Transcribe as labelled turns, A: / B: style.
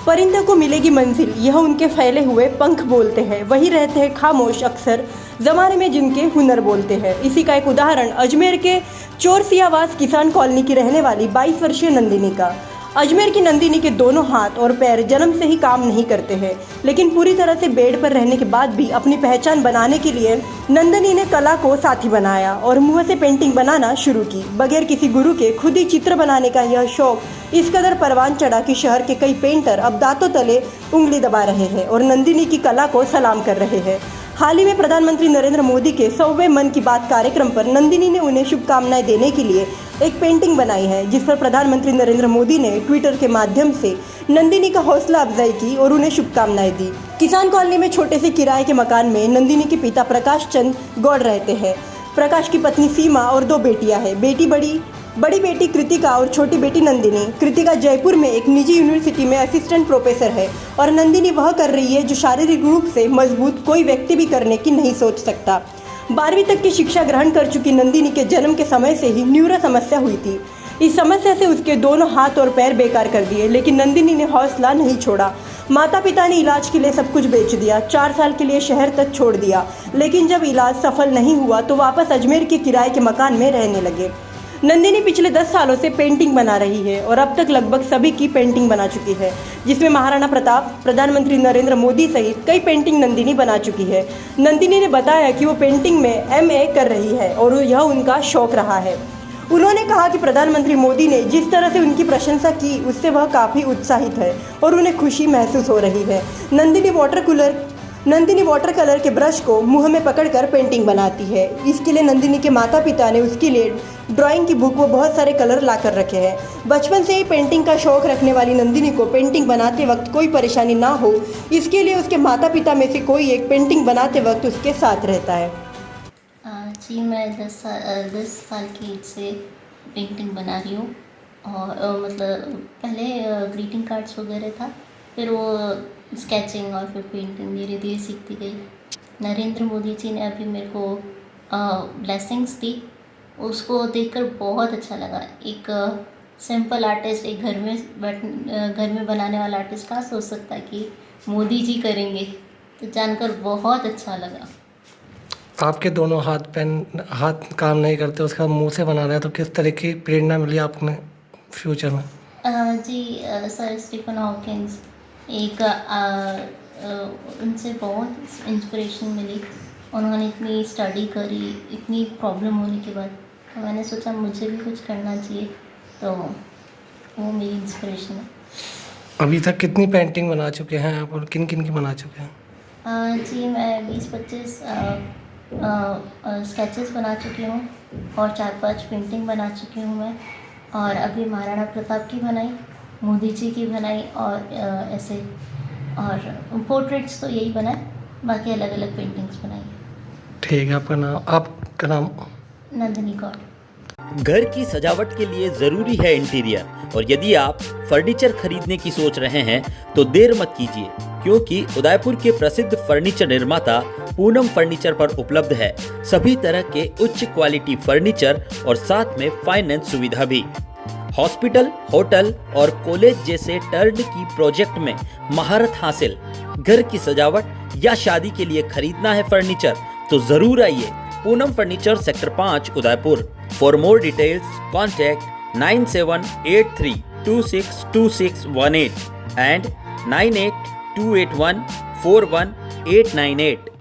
A: परिंदे को मिलेगी मंजिल, यह उनके फैले हुए पंख बोलते हैं। वही रहते हैं खामोश अक्सर ज़माने में जिनके हुनर बोलते हैं। इसी का एक उदाहरण अजमेर के चोरसियावास किसान कॉलोनी की रहने वाली 22 वर्षीय नंदिनी का। अजमेर की नंदिनी के दोनों हाथ और पैर जन्म से ही काम नहीं करते हैं, लेकिन पूरी तरह से बेड पर रहने के बाद भी अपनी पहचान बनाने के लिए नंदिनी ने कला को साथी बनाया और मुंह से पेंटिंग बनाना शुरू की। बगैर किसी गुरु के खुद ही चित्र बनाने का यह शौक इस कदर परवान चढ़ा कि शहर के कई पेंटर अब दांतों तले उंगली दबा रहे हैं और नंदिनी की कला को सलाम कर रहे हैं। हाल ही में प्रधानमंत्री नरेंद्र मोदी के 100वें मन की बात कार्यक्रम पर नंदिनी ने उन्हें शुभकामनाएं देने के लिए एक पेंटिंग बनाई है, जिस पर प्रधानमंत्री नरेंद्र मोदी ने ट्विटर के माध्यम से नंदिनी का हौसला अफजाई की और उन्हें शुभकामनाएं दी। किसान कॉलोनी में छोटे से किराए के मकान में नंदिनी के पिता प्रकाश चंद गौड़ रहते हैं। प्रकाश की पत्नी सीमा और 2 बेटियां हैं। बड़ी बेटी कृतिका और छोटी बेटी नंदिनी। कृतिका जयपुर में एक निजी यूनिवर्सिटी में असिस्टेंट प्रोफेसर है और नंदिनी वह कर रही है जो शारीरिक रूप से मजबूत कोई व्यक्ति भी करने की नहीं सोच सकता। 12वीं तक की शिक्षा ग्रहण कर चुकी नंदिनी के जन्म के समय से ही न्यूरो समस्या हुई थी। इस समस्या से उसके दोनों हाथ और पैर बेकार कर दिए, लेकिन नंदिनी ने हौसला नहीं छोड़ा। माता पिता ने इलाज के लिए सब कुछ बेच दिया। 4 साल के लिए शहर तक छोड़ दिया, लेकिन जब इलाज सफल नहीं हुआ तो वापस अजमेर के किराए के मकान में रहने लगे। नंदिनी पिछले 10 सालों से पेंटिंग बना रही है और अब तक लगभग सभी की पेंटिंग बना चुकी है, जिसमें महाराणा प्रताप, प्रधानमंत्री नरेंद्र मोदी सहित कई पेंटिंग नंदिनी बना चुकी है। नंदिनी ने बताया कि वो पेंटिंग में MA कर रही है और यह उनका शौक रहा है। उन्होंने कहा कि प्रधानमंत्री मोदी ने जिस तरह से उनकी प्रशंसा की उससे वह काफ़ी उत्साहित है और उन्हें खुशी महसूस हो रही है। नंदिनी वाटर कलर के ब्रश को मुंह में पकड़कर पेंटिंग बनाती है। इसके लिए नंदिनी के माता पिता ने उसके लिए ड्राइंग की बुक व बहुत सारे कलर ला कर रखे हैं। बचपन से ही पेंटिंग का शौक रखने वाली नंदिनी को पेंटिंग बनाते वक्त कोई परेशानी ना हो, इसके लिए उसके माता पिता में से कोई एक पेंटिंग बनाते वक्त उसके साथ रहता है।
B: जी, मैं 10 साल की एज से पेंटिंग बना रही हूँ और मतलब पहले ग्रीटिंग कार्ड्स वगैरह था, फिर वो स्केचिंग और फिर पेंटिंग धीरे धीरे सीखती गई। नरेंद्र मोदी जी ने अभी मेरे को ब्लेसिंग्स दी, उसको देखकर बहुत अच्छा लगा। एक सिंपल आर्टिस्ट, एक घर में बनाने वाला आर्टिस्ट कहाँ सोच सकता कि मोदी जी करेंगे, तो जानकर बहुत अच्छा लगा।
C: आपके दोनों हाथ काम नहीं करते, उसका मुंह से बना रहे हैं, तो किस तरह की प्रेरणा मिली आपने फ्यूचर में?
B: सर स्टीफन हॉकिंस उनसे बहुत इंस्पिरेशन मिली। उन्होंने इतनी स्टडी करी, इतनी प्रॉब्लम होने के बाद, तो मैंने सोचा मुझे भी कुछ करना चाहिए, तो वो मेरी इंस्पिरेशन है।
C: अभी तक कितनी पेंटिंग बना चुके हैं आप और किन किन की बना चुके हैं?
B: जी, मैं 20-25 स्केचेस बना चुकी हूँ और 4-5 पेंटिंग बना चुकी हूँ मैं। और अभी महाराणा प्रताप की बनाई, मोदी जी की बनाई और ऐसे और पोर्ट्रेट्स तो यही बनाए, बाकी अलग अलग पेंटिंग्स बनाई।
C: ठीक है, आपका नाम?
B: नंदिनी गौड़।
D: घर की सजावट के लिए जरूरी है इंटीरियर, और यदि आप फर्नीचर खरीदने की सोच रहे हैं तो देर मत कीजिए, क्योंकि उदयपुर के प्रसिद्ध फर्नीचर निर्माता पूनम फर्नीचर पर उपलब्ध है सभी तरह के उच्च क्वालिटी फर्नीचर और साथ में फाइनेंस सुविधा भी। हॉस्पिटल, होटल और कॉलेज जैसे टर्न की प्रोजेक्ट में महारत हासिल। घर की सजावट या शादी के लिए खरीदना है फर्नीचर तो जरूर आइए Poonam furniture, sector 5, Udaipur. For more details contact 9783262618 and 9828141898।